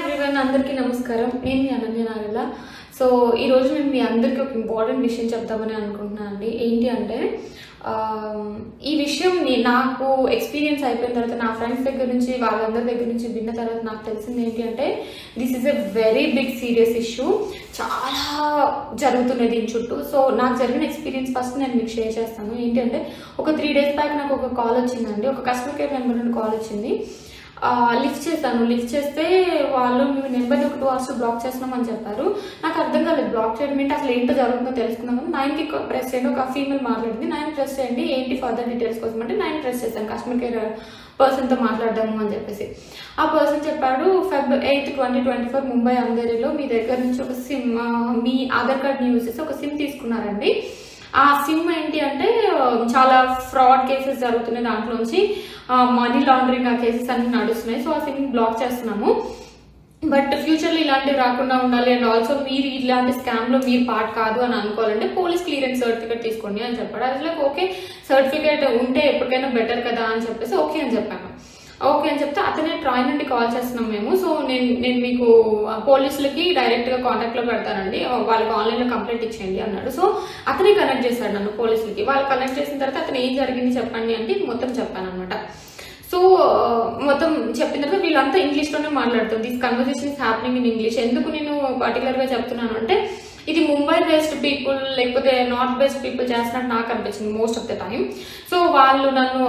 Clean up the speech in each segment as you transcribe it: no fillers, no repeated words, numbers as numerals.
Everyone అందరికీ నమస్కారం. నేను మీ అనన్య నాగల. సో ఈరోజు నేను మీ అందరికీ ఒక ఇంపార్టెంట్ విషయం చెప్తామని అనుకుంటున్నాను అండి. ఏంటి అంటే ఈ విషయం నాకు ఎక్స్పీరియన్స్ అయిపోయిన తర్వాత నా ఫ్రెండ్స్ దగ్గర నుంచి వాళ్ళందరి దగ్గర నుంచి విన్న తర్వాత నాకు తెలిసింది ఏంటి అంటే this is a very big serious issue. చాలా జరుగుతున్నది దీని చుట్టూ. సో నాకు జరిగిన ఎక్స్పీరియన్స్ ఫస్ట్ నేను మీకు షేర్ చేస్తాను. ఏంటి అంటే ఒక 3 days బ్యాక్ నాకు ఒక కాల్ వచ్చిందండి. ఒక కస్టమర్ కేర్ నెంబర్ నుండి కాల్ వచ్చింది. లిఫ్ట్ చేశాను. లిఫ్ట్ చేస్తే వాళ్ళు మీ నెంబర్ని ఒక 2 hours బ్లాక్ చేస్తున్నామని చెప్పారు. నాకు అర్థం కాలేదు బ్లాక్ చేయడం ఏంటి, అసలు ఏంటో జరుగుతుందో తెలుసుకున్నామని 9కి ప్రెస్ చేయండి. ఒక ఫీమేల్ మాట్లాడింది. 9 ప్రెస్ చేయండి ఏంటి ఫర్దర్ డీటెయిల్స్ కోసం అంటే 9 ప్రెస్ చేశాను కస్టమర్ కేర్ పర్సన్తో మాట్లాడదాము అని చెప్పేసి. ఆ పర్సన్ చెప్పాడు Feb 8, 2024 ముంబై అంధేరిలో మీ దగ్గర నుంచి ఒక సిమ్ మీ ఆధార్ కార్డ్ని యూజ్ చేసి ఒక సిమ్ తీసుకున్నారండి. ఆ సిమ్ ఏంటి అంటే చాలా ఫ్రాడ్ కేసెస్ జరుగుతున్నాయి, దాంట్లోంచి మనీ లాండరింగ్ ఆ కేసెస్ అన్ని నడుస్తున్నాయి. సో ఆ సిమ్ బ్లాక్ చేస్తున్నాము. బట్ ఫ్యూచర్లో ఇలాంటివి రాకుండా ఉండాలి అండ్ ఆల్సో మీరు ఇలాంటి స్కామ్ లో మీరు పార్ట్ కాదు అని అనుకోవాలంటే పోలీస్ క్లియరెన్స్ సర్టిఫికేట్ తీసుకోండి అని చెప్పాడు. అది లైక్ ఓకే సర్టిఫికేట్ ఉంటే ఎప్పటికైనా బెటర్ కదా అని చెప్పేసి ఓకే అని చెప్పాను. ఓకే అని చెప్తే అతనే ట్రాయ్ నుండి కాల్ చేస్తున్నాం మేము. సో నేను మీకు పోలీసులకి డైరెక్ట్ గా కాంటాక్ట్ లో పెడతానండి, వాళ్ళకి ఆన్లైన్ లో కంప్లైంట్ ఇచ్చేయండి అన్నాడు. సో అతనే కనెక్ట్ చేశాడు నన్ను పోలీసులకి. వాళ్ళు కనెక్ట్ చేసిన తర్వాత అతను ఏం జరిగింది చెప్పండి అంటే మొత్తం చెప్పాను అనమాట. సో మొత్తం చెప్పిన తర్వాత వీళ్ళంతా ఇంగ్లీష్ లోనే మాట్లాడుతుంది. This conversation happening in English. ఎందుకు నేను పర్టికులర్ గా చెప్తున్నాను అంటే ఇది ముంబై బేస్డ్ పీపుల్ లేకపోతే నార్త్ బేస్డ్ పీపుల్ చేస్తున్నట్టు నాకు అనిపించింది most of the time. So వాళ్ళు నన్ను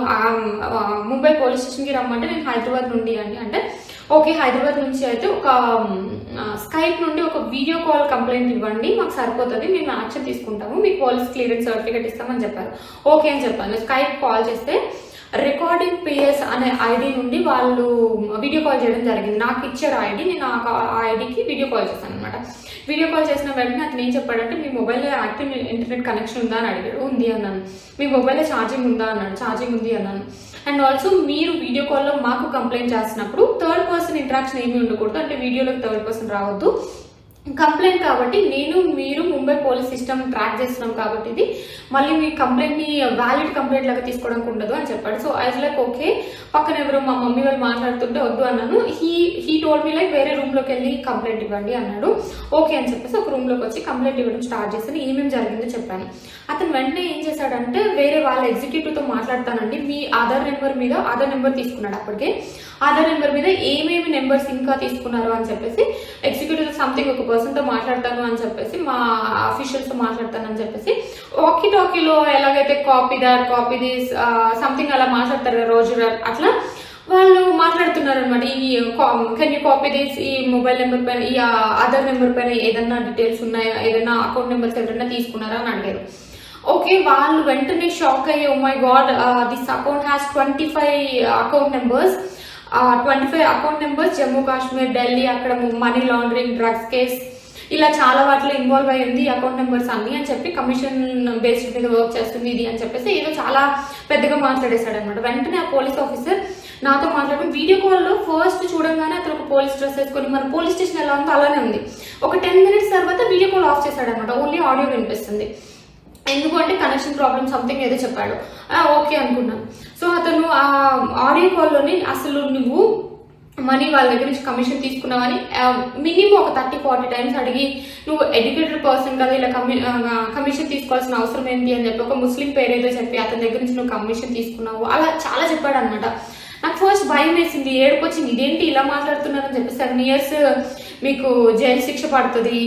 ముంబై పోలీస్ స్టేషన్ కి రమ్మంటే నేను హైదరాబాద్ నుండి అండి అంటే ఓకే హైదరాబాద్ నుంచి అయితే ఒక స్కైప్ నుండి ఒక వీడియో కాల్ కంప్లైంట్ ఇవ్వండి, మాకు సరిపోతుంది, మేము యాక్షన్ తీసుకుంటాము, మీకు పోలీస్ క్లియరెన్స్ సర్టిఫికేట్ ఇస్తామని చెప్పారు. ఓకే అని చెప్పాను. స్కైప్ కాల్ చేస్తే రికార్డింగ్ పిఎస్ అనే ఐడి నుండి వాళ్ళు వీడియో కాల్ చేయడం జరిగింది. నాకు ఇచ్చారు ఐడి, నేను ఆ ఐడికి వీడియో కాల్ చేశాను అనమాట. వీడియో కాల్ చేసిన వెంటనే అతను ఏం చెప్పాడంటే మీ మొబైల్లో యాక్టివ్ ఇంటర్నెట్ కనెక్షన్ ఉందా అని అడిగాడు. ఉంది అన్నాను. మీ మొబైల్లో ఛార్జింగ్ ఉందా అన్నాడు. ఛార్జింగ్ ఉంది అన్నాను. అండ్ ఆల్సో మీరు వీడియో కాల్లో మాకు కంప్లైంట్ చేస్తున్నప్పుడు థర్డ్ పర్సన్ ఇంటరాక్షన్ ఏమీ ఉండకూడదు, అంటే వీడియోలోకి థర్డ్ పర్సన్ రావద్దు, కంప్లైంట్ కాబట్టి నేను మీరు ముంబై పోలీస్ సిస్టమ్ ట్రాక్ చేస్తున్నాం కాబట్టి ఇది మళ్ళీ మీ కంప్లైంట్ ని వ్యాలిడ్ కంప్లైంట్ లాగా తీసుకోవడానికి ఉండదు అని చెప్పాడు. So I like okay. పక్కన ఎవరు మా మమ్మీ వాళ్ళు మాట్లాడుతుంటే వద్దు అన్నాను. హీ టోల్డ్ మీ లైక్ వేరే రూమ్ లోకి వెళ్ళి కంప్లైంట్ ఇవ్వండి అన్నాడు. ఓకే అని చెప్పేసి ఒక రూమ్ లోకి వచ్చి కంప్లైంట్ ఇవ్వడం స్టార్ట్ చేశాను. ఏమేమి జరిగిందో చెప్పాను. అతను వెంటనే ఏం చేశాడంటే వేరే వాళ్ళ ఎగ్జిక్యూటివ్ తో మాట్లాడతానండి, మీ ఆధార్ నెంబర్ మీద ఆధార్ నెంబర్ తీసుకున్నాడు. అప్పటికే ఆధార్ నెంబర్ మీద ఏమేమి నెంబర్స్ ఇంకా తీసుకున్నారు అని చెప్పేసి ఎగ్జిక్యూటివ్ సంథింగ్ ఒక పర్సన్ తో మాట్లాడతాను అని చెప్పేసి మా అఫీషియల్స్ తో మాట్లాడతాను అని చెప్పేసి వాకీ టాకీలో ఎలాగైతే copy that copy this something అలా మాట్లాడతారు కదా రోజు అట్లా వాళ్ళు మాట్లాడుతున్నారు అనమాట. ఈ కెన్ యూ కాపీ దిస్, ఈ మొబైల్ నెంబర్ పైన ఈ ఆధార్ నెంబర్ పైన ఏదన్నా డీటెయిల్స్ ఉన్నాయా, ఏదైనా అకౌంట్ నెంబర్స్ ఎవరైనా తీసుకున్నారా అని అడిగారు. ఓకే వాళ్ళు వెంటనే షాక్ అయ్యి oh my god this account has 25 account numbers, 25 account numbers Jammu Kashmir, Delhi, అక్కడ మనీ లాండరింగ్, డ్రగ్స్ కేస్ ఇలా చాలా వాటిలో ఇన్వాల్వ్ అయ్యింది అకౌంట్ నెంబర్స్ అన్ని అని చెప్పి కమిషన్ బేస్డ్ మీద వర్క్ చేస్తుంది ఇది అని చెప్పేసి ఏదో చాలా పెద్దగా మాట్లాడేశాడు అనమాట. వెంటనే ఆ పోలీస్ ఆఫీసర్ నాతో మాట్లాడడం వీడియో కాల్లో ఫస్ట్ చూడంగానే అతను ఒక పోలీస్ డ్రెస్ వేసుకొని మన పోలీస్ స్టేషన్ ఎలా ఉందో అలానే ఉంది. ఒక 10 minutes తర్వాత వీడియో కాల్ ఆఫ్ చేశాడు అనమాట. ఓన్లీ ఆడియో వినిపిస్తుంది. ఎందుకు అంటే కనెక్షన్ ప్రాబ్లమ్ సంథింగ్ ఏదో చెప్పాడు. ఓకే అనుకున్నాను. సో అతను ఆ ఆడియో కాల్లోని అసలు నువ్వు మనీ వాళ్ళ దగ్గర నుంచి కమిషన్ తీసుకున్నావని మినిమం ఒక 30-40 times అడిగి నువ్వు ఎడ్యుకేటెడ్ పర్సన్ కదా ఇలా కమిషన్ తీసుకోవాల్సిన అవసరం ఏంటి అని చెప్పి ఒక ముస్లిం పేరేదో చెప్పి అతని దగ్గర నుంచి నువ్వు కమిషన్ తీసుకున్నావు అలా చాలా చెప్పాడు అనమాట. నాకు ఫస్ట్ భయం వేసింది, ఏడుకొచ్చింది, ఇదేంటి ఇలా మాట్లాడుతున్నారని చెప్పి 7 years మీకు జైలు శిక్ష పడుతుంది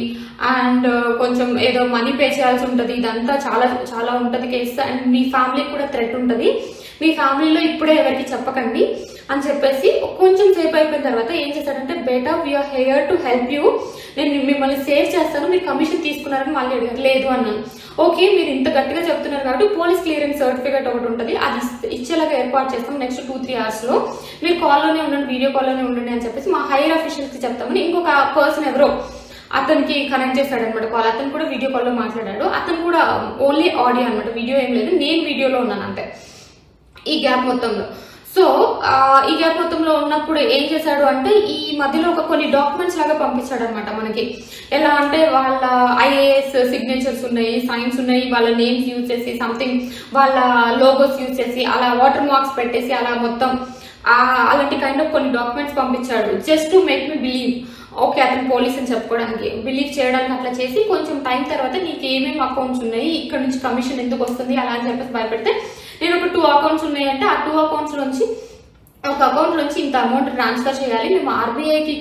అండ్ కొంచెం ఏదో మనీ పే చేయాల్సి ఉంటుంది, ఇదంతా చాలా చాలా ఉంటుంది కేసు అండ్ మీ ఫ్యామిలీకి కూడా థ్రెట్ ఉంటుంది, మీ ఫ్యామిలీలో ఇప్పుడే ఎవరికి చెప్పకండి అని చెప్పేసి కొంచెం సేపు అయిపోయిన తర్వాత ఏం చేశాడంటే బేటా we are here to help you, నేను మిమ్మల్ని సేవ్ చేస్తాను, మీరు కమిషన్ తీసుకున్నారని మళ్ళీ అడిగారు. లేదు అన్నాను. ఓకే మీరు ఇంత గట్టిగా చెప్తున్నారు కాబట్టి పోలీస్ క్లియరెన్స్ సర్టిఫికేట్ ఒకటి ఉంటుంది, అది ఇచ్చేలాగా ఏర్పాటు చేస్తాం నెక్స్ట్ 2-3 hours లో, మీరు కాల్లోనే ఉండండి, వీడియో కాల్లోనే ఉండండి అని చెప్పేసి మా హైయర్ అఫీషియల్స్ కి చెప్తామని ఇంకొక పర్సన్ ఎవరో అతనికి కనెక్ట్ చేశాడు అనమాట కాల్. అతను కూడా వీడియో కాల్లో మాట్లాడాడు. అతను కూడా ఓన్లీ ఆడియో అనమాట, వీడియో ఏం లేదు, నేను వీడియోలో ఉన్నాను అంతే ఈ గ్యాప్ మొత్తంలో. సో ఈ గ్యాప్ మొత్తంలో ఉన్నప్పుడు ఏం చేశాడు అంటే ఈ మధ్యలో ఒక కొన్ని డాక్యుమెంట్స్ లాగా పంపించాడు అనమాట మనకి. ఎలా అంటే వాళ్ళ ఐఏఎస్ సిగ్నేచర్స్ ఉన్నాయి, సైన్స్ ఉన్నాయి, వాళ్ళ నేమ్స్ యూజ్ చేసి సంథింగ్ వాళ్ళ లోగోస్ యూజ్ చేసి అలా వాటర్ మార్క్స్ పెట్టేసి అలా మొత్తం అలాంటి కైండ్ ఆఫ్ కొన్ని డాక్యుమెంట్స్ పంపించాడు just to make me believe okay అతను పోలీస్ అని చెప్పుకోవడానికి, బిలీవ్ చేయడానికి. అట్లా చేసి కొంచెం టైం తర్వాత నీకు ఏమేమి అకౌంట్స్ ఉన్నాయి, ఇక్కడ నుంచి కమిషన్ ఎందుకు వస్తుంది అలా అని చెప్పేసి భయపెడితే, నేను ఒక 2 అకౌంట్స్ ఉన్నాయంటే ఆ 2 అకౌంట్స్ నుంచి ఒక అకౌంట్ నుంచి ఇంత అమౌంట్ ట్రాన్స్ఫర్ చేయాలి, మేము ఆర్బీఐకి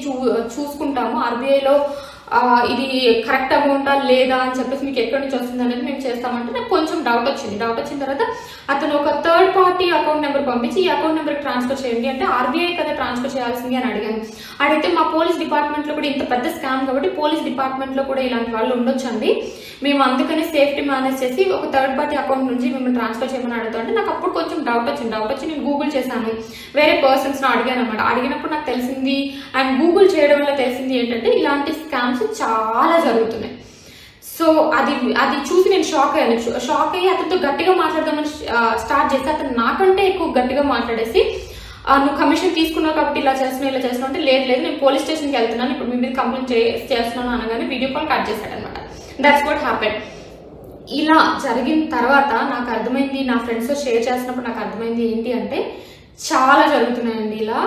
చూసుకుంటాము, ఆర్బీఐలో ఇది కరెక్ట్ అమౌంటా లేదా అని చెప్పేసి మీకు ఎక్కడి నుంచి వస్తుంది అనేది మేము చేస్తామంటే నాకు కొంచెం డౌట్ వచ్చింది. డౌట్ వచ్చిన తర్వాత అతను ఒక థర్డ్ పార్టీ అకౌంట్ నెంబర్ పంపించి ఈ అకౌంట్ నెంబర్ ట్రాన్స్ఫర్ చేయండి అంటే ఆర్బీఐ కదా ట్రాన్స్ఫర్ చేయాల్సింది అని అడిగాను. అడిగితే మా పోలీస్ డిపార్ట్మెంట్ లో కూడా ఇంత పెద్ద స్కామ్ కాబట్టి పోలీస్ డిపార్ట్మెంట్ లో కూడా ఇలాంటి వాళ్ళు ఉండొచ్చండి, మేము అందుకని సేఫ్టీ మేనేజ్ చేసి ఒక థర్డ్ పార్టీ అకౌంట్ నుంచి మిమ్మల్ని ట్రాన్స్ఫర్ చేయమని అడుగుతా అంటే నాకు అప్పుడు కొంచెం డౌట్ వచ్చి నేను గూగుల్ చేశాను, వేరే పర్సన్స్ అడిగాను అనమాట. అడిగినప్పుడు నాకు తెలిసింది అండ్ గూగుల్ చేయడం వల్ల తెలిసింది ఏంటంటే ఇలాంటి స్కామ్స్ చాలా జరుగుతున్నాయి. సో అది చూసి నేను షాక్ అయ్యి అతనితో గట్టిగా మాట్లాడదామని స్టార్ట్ చేసి అతను నాకంటే ఎక్కువ గట్టిగా మాట్లాడేసి నువ్వు కమిషన్ తీసుకున్నావు కాబట్టి ఇలా చేస్తున్నావు అంటే లేదు నేను పోలీస్ స్టేషన్కి వెళ్తున్నాను, ఇప్పుడు మీ మీద కంప్లైంట్ చేస్తున్నాను అనగానే వీడియో కాల్ కట్ చేశాడు అనమాట. That's what happen. ఇలా జరిగిన తర్వాత నాకు అర్థమైంది, నా ఫ్రెండ్స్తో షేర్ చేసినప్పుడు నాకు అర్థమైంది ఏంటి అంటే చాలా జరుగుతున్నాయండి ఇలా.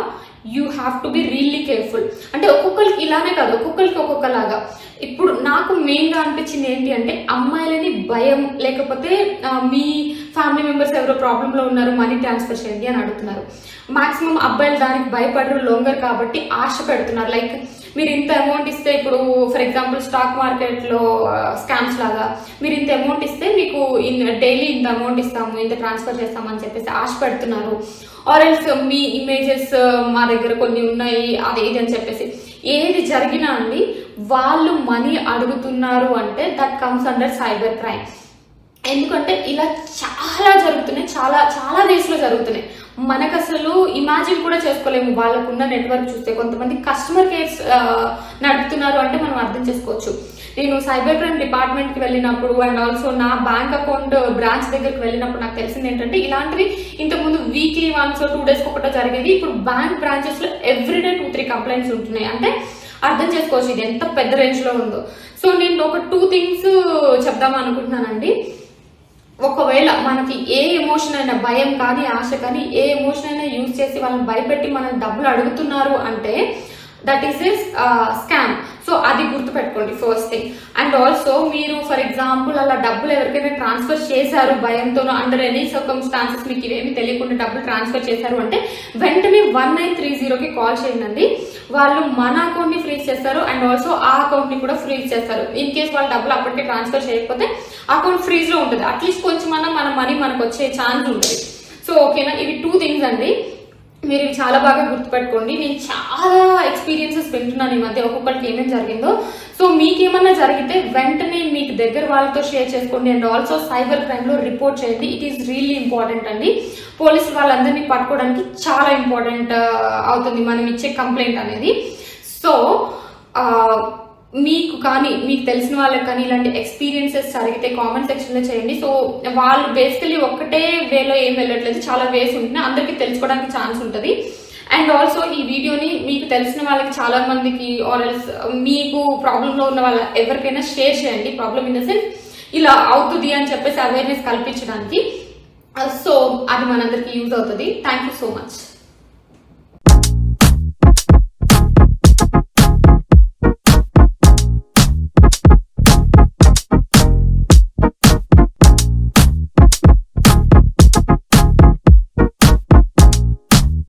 You have to be really careful. అంటే ఒక్కొక్కరికి ఇలానే కాదు, ఒక్కొక్కరికి ఒక్కొక్కలాగా. ఇప్పుడు నాకు మెయిన్ గా అనిపించింది ఏంటి అంటే అమ్మాయిలని భయం, లేకపోతే మీ ఫ్యామిలీ మెంబర్స్ ఎవరో ప్రాబ్లమ్ లో ఉన్నారు మనీ ట్రాన్స్ఫర్ చేయండి అని అడుగుతున్నారు. మాక్సిమం అబ్బాయిలు దానికి భయపడరు, లొంగర్ కాబట్టి ఆశ పెడుతున్నారు. లైక్ మీరు ఇంత అమౌంట్ ఇస్తే, ఇప్పుడు ఫర్ ఎగ్జాంపుల్ స్టాక్ మార్కెట్ లో స్కామ్స్ లాగా మీరు ఇంత అమౌంట్ ఇస్తే మీకు డైలీ ఇంత అమౌంట్ ఇస్తాము, ఇంత ట్రాన్స్ఫర్ చేస్తామని చెప్పేసి ఆశ పెడుతున్నారు. ఆర్ ఎల్స్ మీ ఇమేజెస్ మా దగ్గర కొన్ని ఉన్నాయి అది ఇది అని చెప్పేసి ఏది జరిగినా అండి వాళ్ళు మనీ అడుగుతున్నారు అంటే that comes under cyber crime. ఎందుకంటే ఇలా చాలా జరుగుతున్నాయి, చాలా రేస్ లో జరుగుతున్నాయి. మనకు అసలు ఇమాజిన్ కూడా చేసుకోలేము వాళ్ళకున్న నెట్వర్క్ చూస్తే. కొంతమంది కస్టమర్ కేర్స్ నడుపుతున్నారు అంటే మనం అర్థం చేసుకోవచ్చు. నేను సైబర్ క్రైమ్ డిపార్ట్మెంట్ కి వెళ్ళినప్పుడు అండ్ ఆల్సో నా బ్యాంక్ అకౌంట్ బ్రాంచ్ దగ్గరికి వెళ్ళినప్పుడు నాకు తెలిసింది ఏంటంటే ఇలాంటివి ఇంతకుముందు వీక్లీ వన్స్ 2 days ఒకటో జరిగేది, ఇప్పుడు బ్యాంక్ బ్రాంచెస్ లో ఎవ్రీడే 2-3 కంప్లైంట్స్ ఉంటున్నాయి. అంటే అర్థం చేసుకోవచ్చు ఇది ఎంత పెద్ద రేంజ్ లో ఉందో. సో నేను ఒక 2 things చెప్దాం అనుకుంటున్నానండి. ఒకవేళ మనకి ఏ ఎమోషన్ అయినా, భయం కానీ ఆశ కానీ ఏ ఎమోషన్ అయినా యూజ్ చేసి వాళ్ళని భయపెట్టి మనం డబ్బులు అడుగుతున్నారు అంటే that is a scam. So అది గుర్తుపెట్టుకోండి ఫస్ట్ థింగ్. అండ్ ఆల్సో మీరు ఫర్ ఎగ్జాంపుల్ అలా డబ్బులు ఎవరికైనా ట్రాన్స్ఫర్ చేశారు భయంతోనో, అండర్ ఎనీ సర్కమ్స్టాన్సెస్ మీకు ఇవేమి తెలియకుండా డబ్బులు ట్రాన్స్ఫర్ చేశారు అంటే వెంటనే 1930కి కాల్ చేయండి. వాళ్ళు మన అకౌంట్ ని ఫ్రీజ్ చేస్తారు అండ్ ఆల్సో ఆ అకౌంట్ ని కూడా ఫ్రీజ్ చేస్తారు. ఇన్ కేస్ వాళ్ళు డబ్బులు అప్పటికే ట్రాన్స్ఫర్ చేయకపోతే అకౌంట్ ఫ్రీజ్ లో ఉంటుంది. అట్లీస్ట్ కొంచెమన్నా మన మనీ మనకు వచ్చే ఛాన్స్ ఉంటుంది. సో ఓకేనా, ఇవి 2 things అండి. మీరు ఇవి చాలా బాగా గుర్తుపెట్టుకోండి. నేను చాలా ఎక్స్పీరియన్సెస్ వింటున్నాను ఈ మధ్య ఒక్కొక్కరికి ఏమేమి జరిగిందో. సో మీకేమన్నా జరిగితే వెంటనే మీకు దగ్గర వాళ్ళతో షేర్ చేసుకోండి అండ్ ఆల్సో సైబర్ క్రైమ్ లో రిపోర్ట్ చేయండి. ఇట్ ఈస్ రియల్లీ ఇంపార్టెంట్ అండి. పోలీసులు వాళ్ళందరినీ పట్టుకోవడానికి చాలా ఇంపార్టెంట్ అవుతుంది మనం ఇచ్చే కంప్లైంట్ అనేది. సో మీకు కానీ మీకు తెలిసిన వాళ్ళకి కానీ ఇలాంటి ఎక్స్పీరియన్సెస్ జరిగితే కామెంట్ సెక్షన్ లో చేయండి. సో వాళ్ళు బేసికలీ ఒక్కటే వేలో ఏం వెళ్ళట్లేదు, చాలా వేస్ ఉంటుంది, అందరికీ తెలుసుకోవడానికి ఛాన్స్ ఉంటుంది. అండ్ ఆల్సో ఈ వీడియోని మీకు తెలిసిన వాళ్ళకి చాలా మందికి ఆర్ ఎల్స్ మీకు ప్రాబ్లమ్ లో ఉన్న వాళ్ళ ఎవరికైనా షేర్ చేయండి. ప్రాబ్లమ్ ఇన్ ద సెన్స్ ఇలా అవుతుంది అని చెప్పేసి అవేర్నెస్ కల్పించడానికి. సో అది మనందరికీ యూజ్ అవుతుంది. Thank you so much.